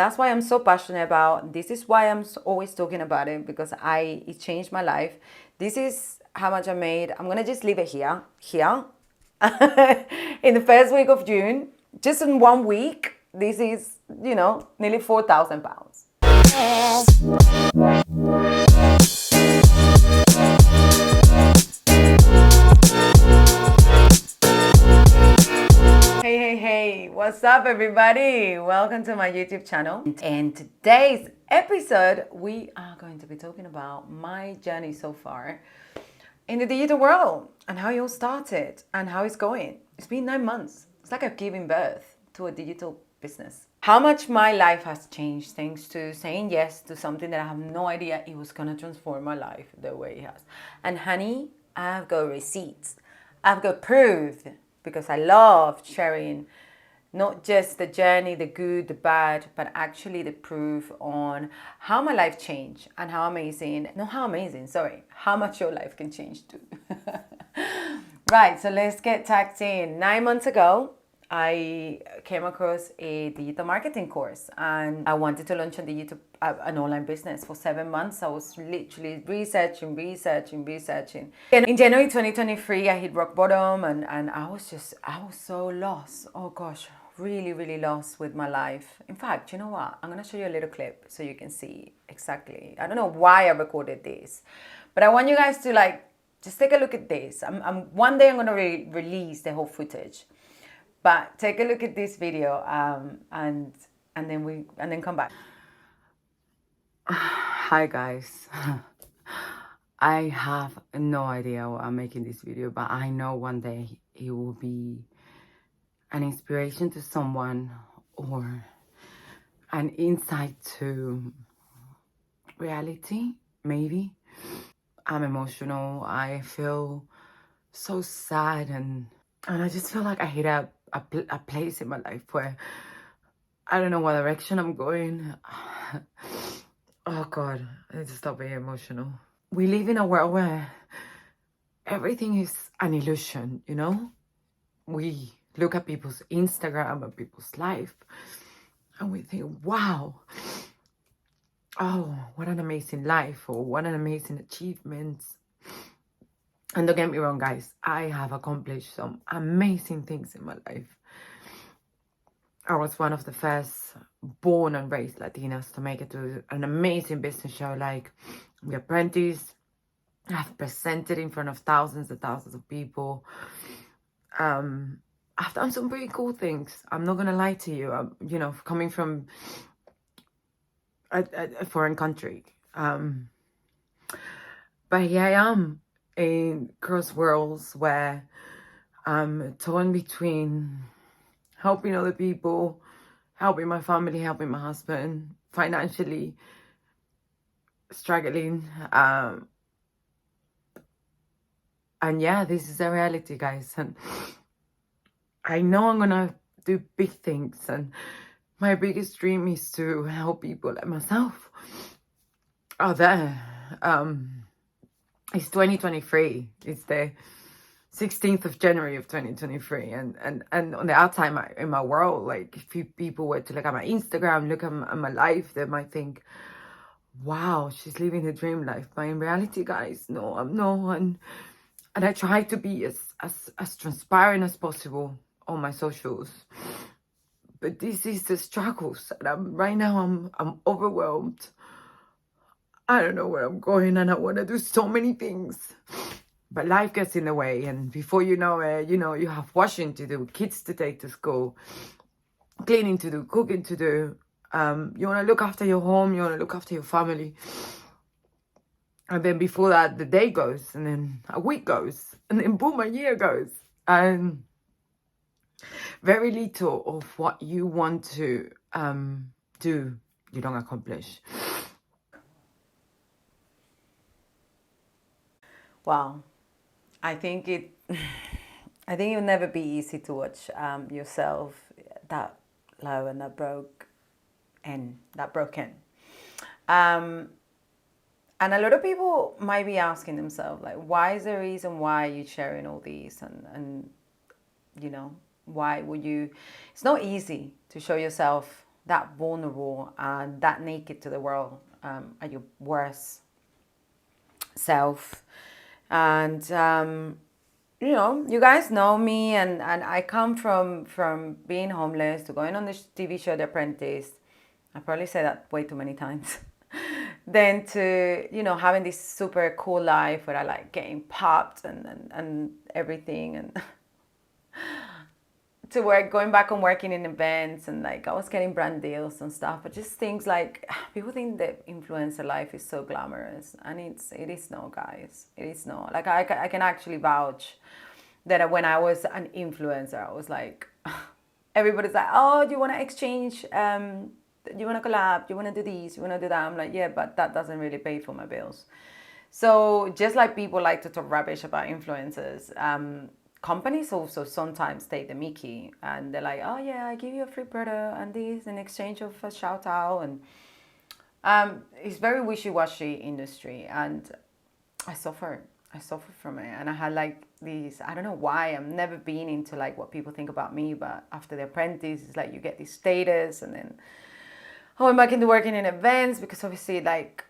That's why I'm so passionate about this. Is why I'm always talking about it, because it changed my life. This is how much I made. I'm gonna just leave it here in the first week of June, just in 1 week. This is, nearly £4,000. Hey, what's up, everybody? Welcome to my YouTube channel. And today's episode, we are going to be talking about my journey so far in the digital world and how it all started and how it's going. It's been 9 months. It's like I've given birth to a digital business. How much my life has changed thanks to saying yes to something that I have no idea it was going to transform my life the way it has. And honey, I've got receipts. I've got proof, because I love sharing not just the journey, the good, the bad, but actually the proof on how my life changed and how much your life can change too. Right, so let's get tagged in. 9 months ago, I came across a digital marketing course and I wanted to launch an online business. For 7 months. I was literally researching. And in January 2023, I hit rock bottom and I was so lost. Oh gosh, really, really lost with my life. In fact, you know what? I'm going to show you a little clip so you can see exactly. I don't know why I recorded this, but I want you guys to just take a look at this. One day I'm going to release the whole footage. But take a look at this video and then come back. Hi guys. I have no idea why I'm making this video, but I know one day it will be an inspiration to someone or an insight to reality, maybe. I'm emotional. I feel so sad and I just feel like I hit a place in my life where I don't know what direction I'm going. Oh God, I need to stop being emotional. We live in a world where everything is an illusion, you know? We look at people's Instagram and people's life and we think, wow, oh, what an amazing life, or what an amazing achievement. And don't get me wrong, guys, I have accomplished some amazing things in my life. I was one of the first born and raised Latinas to make it to an amazing business show like The Apprentice. I've presented in front of thousands and thousands of people. I've done some pretty cool things. I'm not gonna lie to you. Coming from a foreign country. But here I am in cross worlds where I'm torn between helping other people, helping my family, helping my husband, financially struggling. And yeah, this is a reality, guys. And I know I'm gonna do big things. And my biggest dream is to help people like myself out there. It's 2023. It's the 16th of January of 2023, and on the outside in my world, like if people were to look at my Instagram, look at my life, they might think, wow, she's living a dream life. But in reality, guys, no, I'm not. And I try to be as transparent as possible on my socials, but this is the struggles, and right now I'm overwhelmed. I don't know where I'm going, and I want to do so many things. But life gets in the way, and before you know it, you have washing to do, kids to take to school, cleaning to do, cooking to do. You want to look after your home, you want to look after your family. And then before that, the day goes, and then a week goes, and then boom, a year goes. And very little of what you want to do, you don't accomplish. Wow. I think it'll never be easy to watch yourself that low and that broken. And a lot of people might be asking themselves, like, why is the reason why you're sharing all these? And why would you? It's not easy to show yourself that vulnerable and that naked to the world at your worst self. And you know, you guys know me, and I come from being homeless to going on the TV show The Apprentice. I probably said that way too many times. Then to, you know, having this super cool life where I like getting popped and everything, and to work, going back and working in events, and like I was getting brand deals and stuff, but just things like people think that influencer life is so glamorous, and it is not, guys. It is not. Like I can actually vouch that when I was an influencer, I was like, everybody's like, oh, do you want to exchange? You want to collab? You want to do this? You want to do that? I'm like, yeah, but that doesn't really pay for my bills. So just like people like to talk rubbish about influencers, companies also sometimes take the mickey, and they're like, oh yeah, I give you a free product and this in exchange of a shout out. And it's very wishy-washy industry, and I suffered. I suffered from it, and I had like these. I don't know why. I've never been into like what people think about me, but after The Apprentice, it's like you get this status, and then I'm back into working in events, because obviously like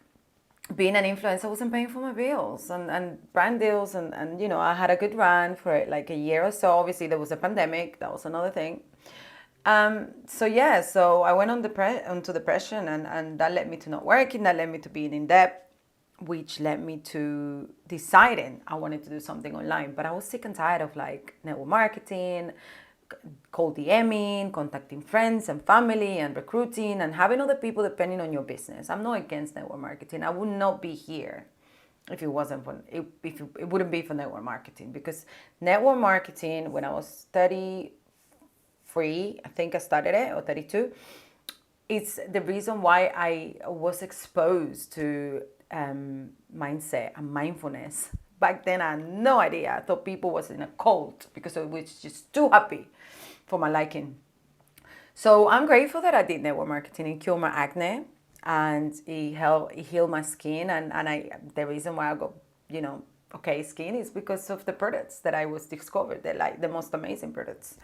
being an influencer wasn't paying for my bills and brand deals, and you know, I had a good run for like a year or so. Obviously there was a pandemic, that was another thing. So yeah, so I went onto depression, and that led me to not working, that led me to being in debt, which led me to deciding I wanted to do something online. But I was sick and tired of like network marketing, cold DMing, contacting friends and family, and recruiting, and having other people depending on your business. I'm not against network marketing. I would not be here if it wasn't for it wouldn't be for network marketing, because network marketing, when I was 33, I think I started it, or 32, it's the reason why I was exposed to mindset and mindfulness. Back then, I had no idea. I thought people was in a cult because I was just too happy for my liking. So I'm grateful that I did network marketing. It cured my acne, and it healed my skin. And the reason why I got, you know, okay skin is because of the products that I was discovered. They're like the most amazing products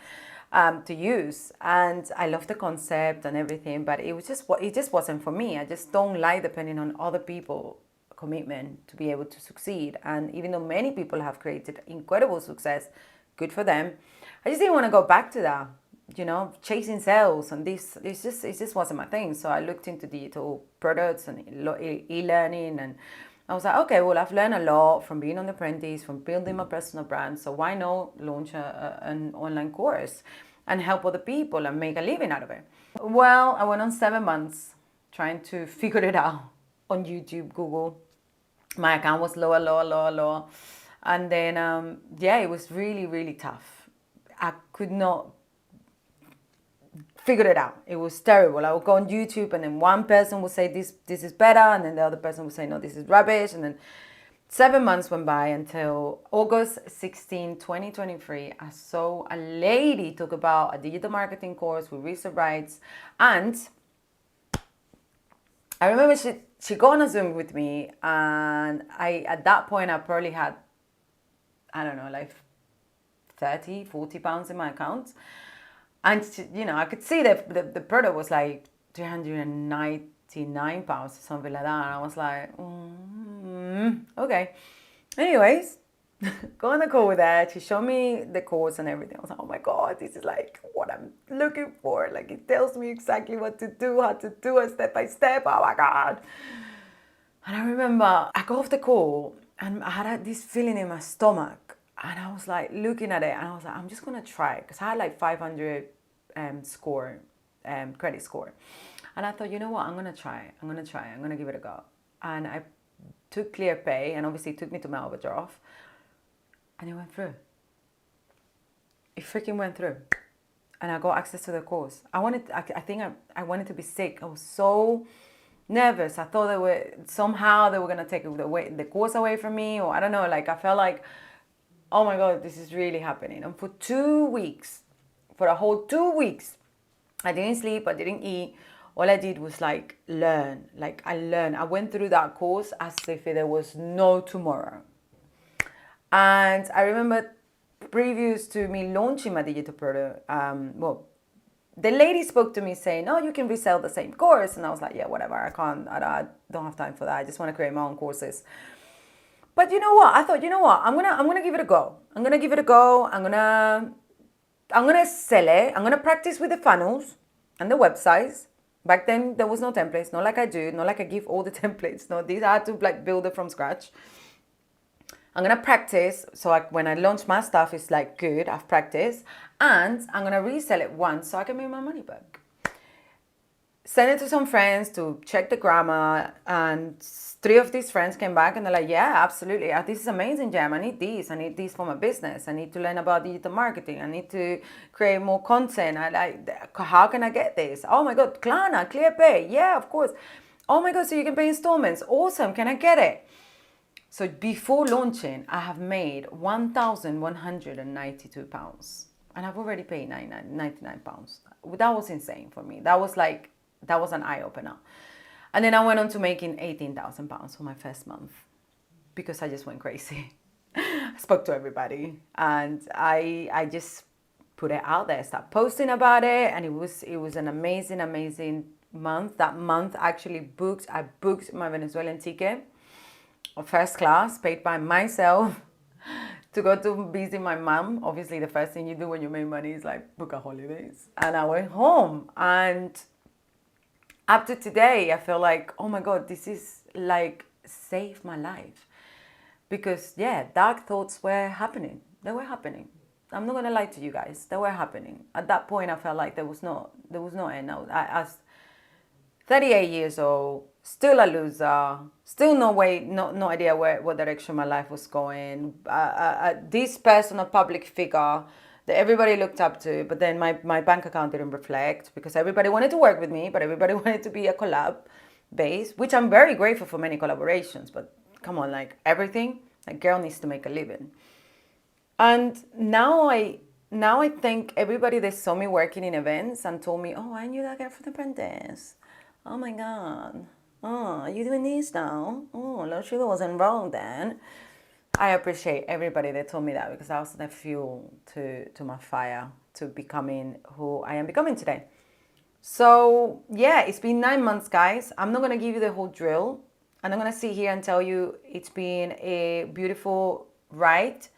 to use, and I love the concept and everything, but it just wasn't for me. I just don't like depending on other people commitment to be able to succeed. And even though many people have created incredible success, good for them, I just didn't want to go back to that, you know, chasing sales. And it just wasn't my thing. So I looked into digital products and e-learning, and I was like, okay, well, I've learned a lot from being on The Apprentice, from building my personal brand, so why not launch an online course and help other people and make a living out of it? Well, I went on 7 months trying to figure it out on YouTube, Google. My account was lower. And then, yeah, it was really, really tough. I could not figure it out. It was terrible. I would go on YouTube, and then one person would say this is better, and then the other person would say no, this is rubbish. And then 7 months went by until August 16, 2023. I saw a lady talk about a digital marketing course with reserve rights, and I remember she got on a Zoom with me, and at that point I probably had, I don't know, like 30, 40 pounds in my account. And she, you know, I could see that the product was like 399 pounds or something like that. And I was like, okay. Anyways, go on the call with her. She showed me the course and everything. I was like, oh my God, this is like what I'm looking for. Like, it tells me exactly what to do, how to do it step by step. Oh my God. And I remember I got off the call, and I had this feeling in my stomach. And I was like looking at it, and I was like, I'm just going to try it. Because I had like 500 credit score. And I thought, you know what, I'm going to try. I'm going to give it a go. And I took ClearPay, and obviously it took me to my overdraft. And it went through. It freaking went through. And I got access to the course. I think I wanted to be sick. I was so nervous. I thought they were going to take the course away from me, or I don't know. Like, I felt like, oh my God, this is really happening. And for 2 weeks, for a whole 2 weeks, I didn't sleep, I didn't eat. All I did was like learn. Like, I learned. I went through that course as if there was no tomorrow. And I remember previous to me launching my digital product, the lady spoke to me saying, "Oh, you can resell the same course," and I was like, "Yeah, whatever. I can't. I don't have time for that. I just want to create my own courses." But you know what? I thought, you know what? I'm gonna give it a go. I'm gonna give it a go. I'm gonna sell it. I'm gonna practice with the funnels and the websites. Back then there was no templates, not like I do, not like I give all the templates. No, these I had to like build it from scratch. I'm gonna practice so when I launch my stuff, it's like good. I've practiced, and I'm gonna resell it once so I can make my money back. Send it to some friends to check the grammar, and three of these friends came back and they're like, yeah, absolutely, this is amazing, Jam. I need these for my business. I need to learn about digital marketing. I need to create more content. I like, how can I get this? Oh my god, Klarna, ClearPay, yeah, of course. Oh my god, so you can pay installments, awesome, can I get it? So before launching, I have made £1,192, and I've already paid £99. That was insane for me. That was an eye opener. And then I went on to making £18,000 for my first month because I just went crazy. I spoke to everybody, and I just put it out there, start posting about it, and it was an amazing month. That month I booked my Venezuelan ticket, first class, paid by myself, to go to visit my mom. Obviously, the first thing you do when you make money is like book a holidays. And I went home, and up to today, I feel like, oh my God, this is like saved my life. Because yeah, dark thoughts were happening. They were happening. I'm not gonna lie to you guys. They were happening. At that point, I felt like there was no end. I was 38 years old, still a loser, still no idea what direction my life was going. This person, a public figure that everybody looked up to, but then my bank account didn't reflect because everybody wanted to work with me, but everybody wanted to be a collab base, which I'm very grateful for many collaborations, but come on, like everything, a girl needs to make a living. And now I think everybody that saw me working in events and told me, "Oh, I knew that girl from The Apprentice. Oh my God. Oh, are you doing this now? Oh, Lord Sugar wasn't wrong then." I appreciate everybody that told me that, because that was the fuel to my fire to becoming who I am becoming today. So yeah, it's been 9 months, guys. I'm not gonna give you the whole drill. I'm not gonna sit here and tell you it's been a beautiful ride,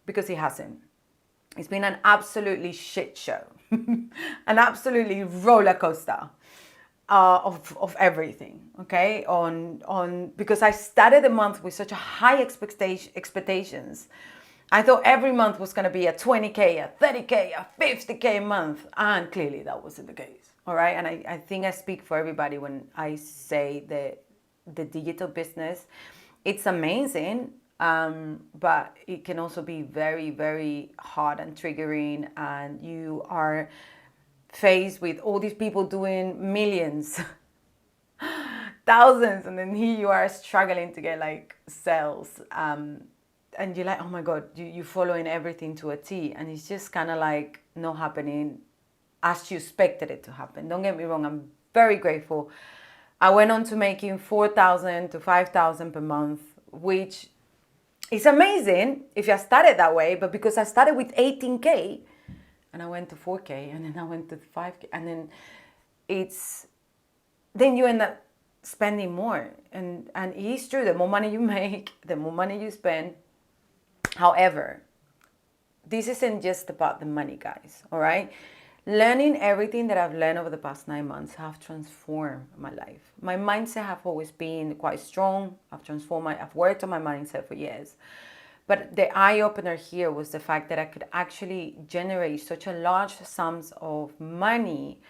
because it hasn't. It's been an absolutely shit show, an absolutely roller coaster of everything. Okay, on because I started the month with such a high expectations. I thought every month was going to be a 20K, a 30K, a 50K month, and clearly that wasn't the case. All right, and I think I speak for everybody when I say that the digital business, it's amazing, but it can also be very, very hard and triggering, and you are faced with all these people doing millions, thousands, and then here you are struggling to get like sales, and you're like, oh my God, you're following everything to a T, and it's just kind of like not happening as you expected it to happen. Don't get me wrong, I'm very grateful. I went on to making 4,000 to 5,000 per month, which is amazing if you started that way, but because I started with 18K and I went to 4K and then I went to 5K, and then then you end up spending more. And it is true, the more money you make, the more money you spend. However, this isn't just about the money, guys, all right? Learning everything that I've learned over the past 9 months have transformed my life. My mindset have always been quite strong. I've worked on my mindset for years. But the eye-opener here was the fact that I could actually generate such a large sums of money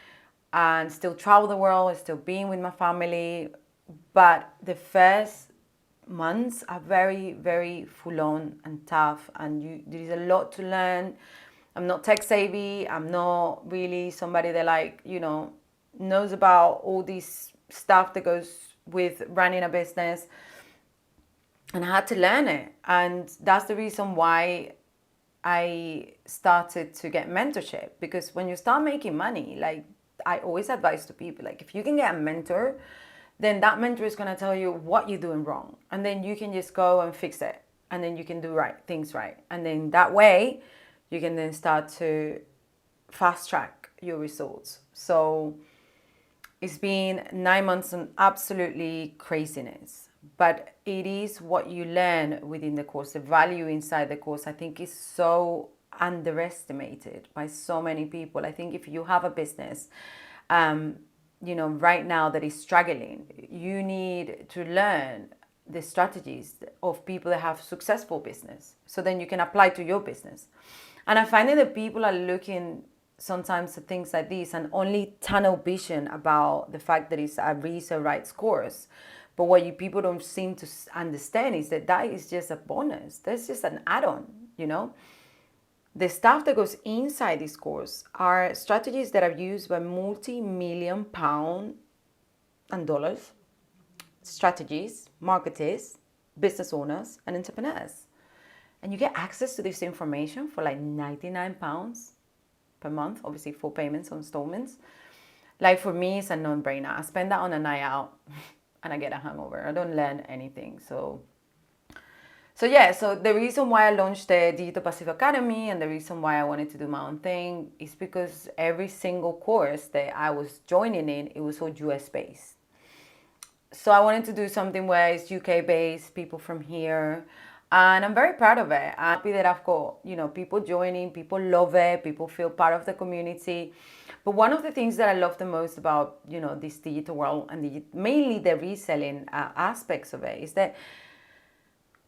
and still travel the world and still being with my family. But the first months are very, very full on and tough, and there is a lot to learn. I'm not tech savvy. I'm not really somebody that knows about all this stuff that goes with running a business. And I had to learn it. And that's the reason why I started to get mentorship, because when you start making money, like I always advise to people, like if you can get a mentor, then that mentor is going to tell you what you're doing wrong. And then you can just go and fix it. And then you can do things right. And then that way, you can then start to fast track your results. So it's been 9 months on absolutely craziness, but it is what you learn within the course. The value inside the course, I think, is so underestimated by so many people. I think if you have a business, right now that is struggling, you need to learn the strategies of people that have successful business, so then you can apply to your business. And I find that people are looking sometimes at things like this and only tunnel vision about the fact that it's a resale rights course. But what people don't seem to understand is that is just a bonus. That's just an add-on. The stuff that goes inside this course are strategies that are used by multi-million pound and dollars strategies, marketers, business owners, and entrepreneurs. And you get access to this information for like £99 per month, obviously 4 payments or installments. Like for me, it's a non-brainer. I spend that on a night out and I get a hangover. I don't learn anything. So the reason why I launched the Digital Passive Academy and the reason why I wanted to do my own thing is because every single course that I was joining in, it was all US based. So I wanted to do something where it's UK based, people from here. And I'm very proud of it. I'm happy that I've got, people joining, people love it, people feel part of the community. But one of the things that I love the most about, this digital world and mainly the reselling aspects of it is that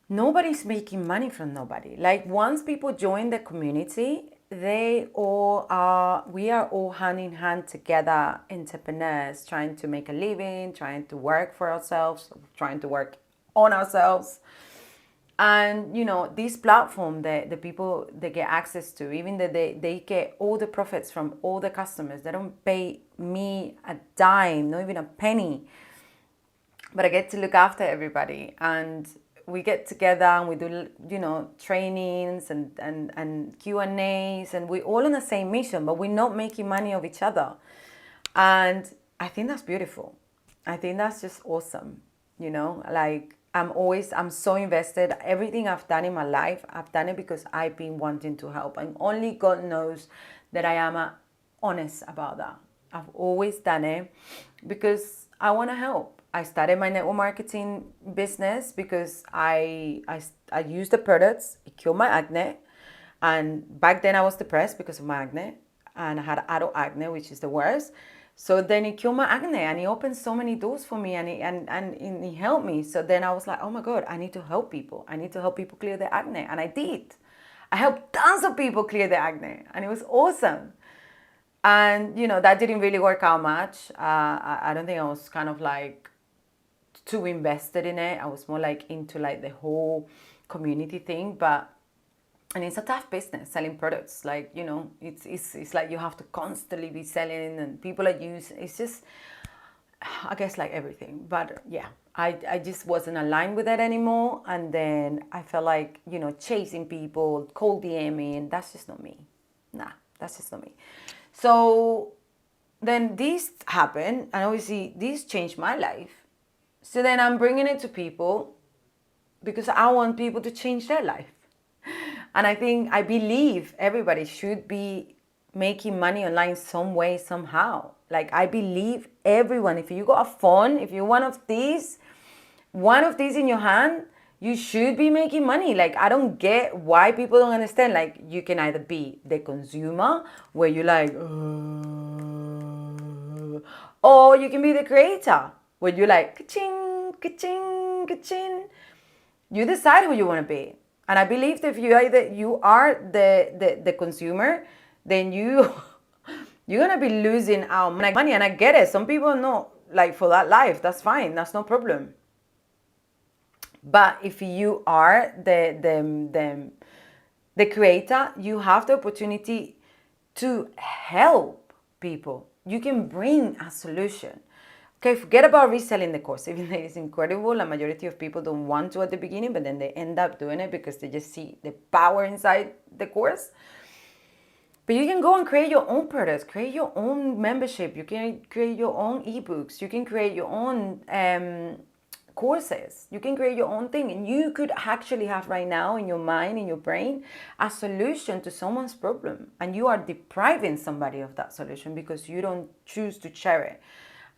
nobody's making money from nobody. Like once people join the community, we are all hand in hand together, entrepreneurs trying to make a living, trying to work for ourselves, trying to work on ourselves. And this platform that the people they get access to, even that they get all the profits from all the customers. They don't pay me a dime, not even a penny, but I get to look after everybody. And we get together and we do trainings and Q&As, and we're all on the same mission, but we're not making money of each other. And I think that's beautiful. I think that's just awesome. Like I'm so invested. Everything I've done in my life, I've done it because I've been wanting to help. And only God knows that I am honest about that. I've always done it because I want to help. I started my network marketing business because I used the products. It killed my acne. And back then I was depressed because of my acne. And I had adult acne, which is the worst. So then it killed my acne and it opened so many doors for me and it helped me. So then I was like, oh my God, I need to help people. I need to help people clear their acne. And I did. I helped tons of people clear their acne and it was awesome. And, that didn't really work out much. I don't think I was kind of like too invested in it. I was more like into like the whole community thing, and it's a tough business selling products. Like, it's like you have to constantly be selling and people are using, it's just, I guess like everything. But yeah, I just wasn't aligned with it anymore. And then I felt like, chasing people, cold DMing, that's just not me. Nah, that's just not me. So then this happened and obviously this changed my life. So then I'm bringing it to people because I want people to change their life. And I believe everybody should be making money online some way, somehow. Like I believe everyone, if you got a phone, if you're one of these in your hand, you should be making money. Like I don't get why people don't understand. Like you can either be the consumer where you're like, or you can be the creator where you're like, ka-ching, ka-ching, ka-ching. You decide who you want to be. And I believe that if you are the consumer, then you're going to be losing out money. And I get it. Some people know, like for that life, that's fine. That's no problem. But if you are the creator, you have the opportunity to help people. You can bring a solution. Okay, forget about reselling the course. Even though it's incredible, a majority of people don't want to at the beginning, but then they end up doing it because they just see the power inside the course. But you can go and create your own products, create your own membership. You can create your own ebooks. You can create your own courses. You can create your own thing, and you could actually have right now in your mind, in your brain, a solution to someone's problem, and you are depriving somebody of that solution because you don't choose to share it.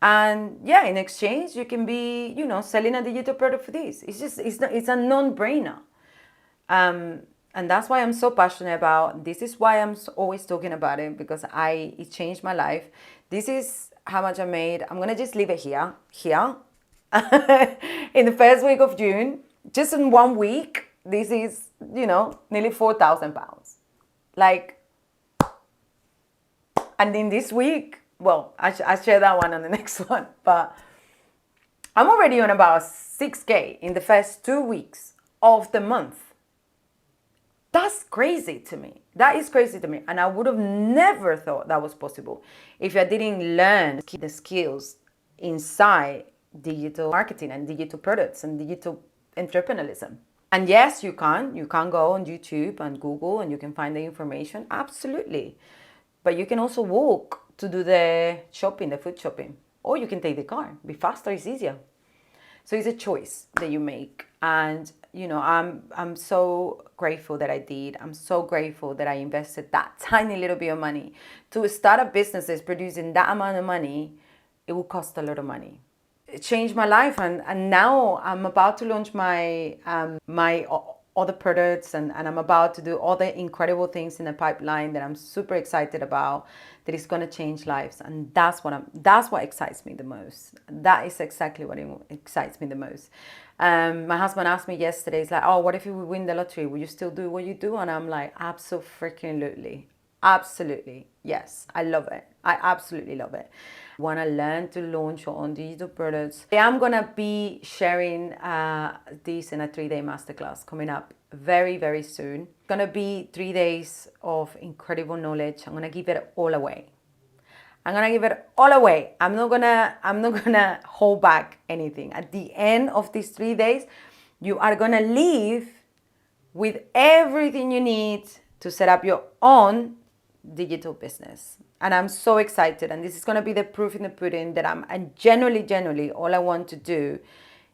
And yeah, in exchange, you can be, you know, selling a digital product for this. It's a non-brainer. And that's why I'm so passionate about this. Is why I'm always talking about it, because it changed my life. This is how much I made. I'm gonna just leave it here in the first week of June. Just in 1 week, this is, you know, nearly £4,000. Like, and in this week, well, I share that one on the next one, but I'm already on about 6K in the first 2 weeks of the month. That's crazy to me. That is crazy to me. And I would have never thought that was possible if I didn't learn the skills inside digital marketing and digital products and digital entrepreneurialism. And yes, you can go on YouTube and Google and you can find the information. Absolutely. But you can also walk to do the shopping, the food shopping. Or you can take the car. Be faster, it's easier. So it's a choice that you make. And, you know, I'm so grateful that I did. I'm so grateful that I invested that tiny little bit of money. To start up businesses producing that amount of money, it will cost a lot of money. It changed my life, and now I'm about to launch my other products, and I'm about to do all the incredible things in the pipeline that I'm super excited about, that is going to change lives. And that's what excites me the most. That is exactly what excites me the most. My husband asked me yesterday, he's like, oh, what if you would win the lottery? Will you still do what you do? And I'm like, absolutely. Absolutely. Yes, I love it. I absolutely love it. Want to learn to launch your own digital products. I am going to be sharing this in a 3-day masterclass coming up very, very soon. It's going to be 3 days of incredible knowledge. I'm going to give it all away. I'm going to give it all away. I'm not going to hold back anything. At the end of these 3 days, you are going to leave with everything you need to set up your own digital business. And I'm so excited, and this is going to be the proof in the pudding that and genuinely all I want to do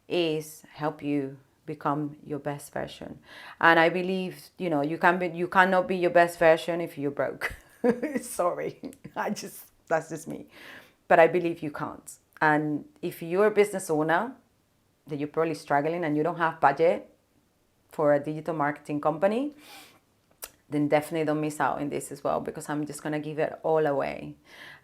is help you become your best version. And I believe, you know, you cannot be your best version if you're broke. Sorry, that's just me. But I believe you can't. And if you're a business owner that you're probably struggling and you don't have budget for a digital marketing company, then definitely don't miss out on this as well, because I'm just going to give it all away.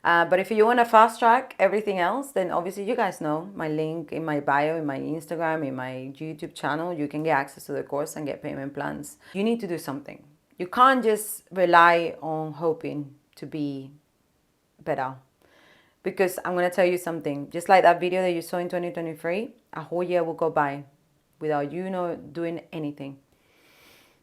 But if you want to fast track everything else, then obviously you guys know my link in my bio, in my Instagram, in my YouTube channel. You can get access to the course and get payment plans. You need to do something. You can't just rely on hoping to be better. Because I'm going to tell you something. Just like that video that you saw in 2023, a whole year will go by without you doing anything.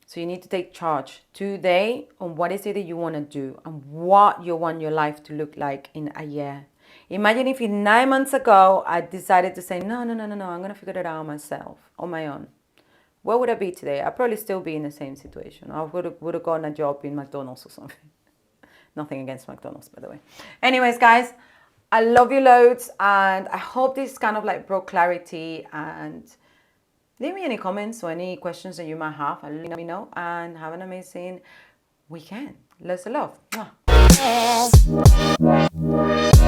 So you need to take charge today on what is it that you want to do and what you want your life to look like in a year. Imagine if 9 months ago I decided to say, no, I'm going to figure it out myself, on my own. Where would I be today? I'd probably still be in the same situation. I would have gotten a job in McDonald's or something. Nothing against McDonald's, by the way. Anyways, guys, I love you loads, and I hope this kind of like brought clarity. And leave me any comments or any questions that you might have. Let me know, and have an amazing weekend. Lots of love. Mwah.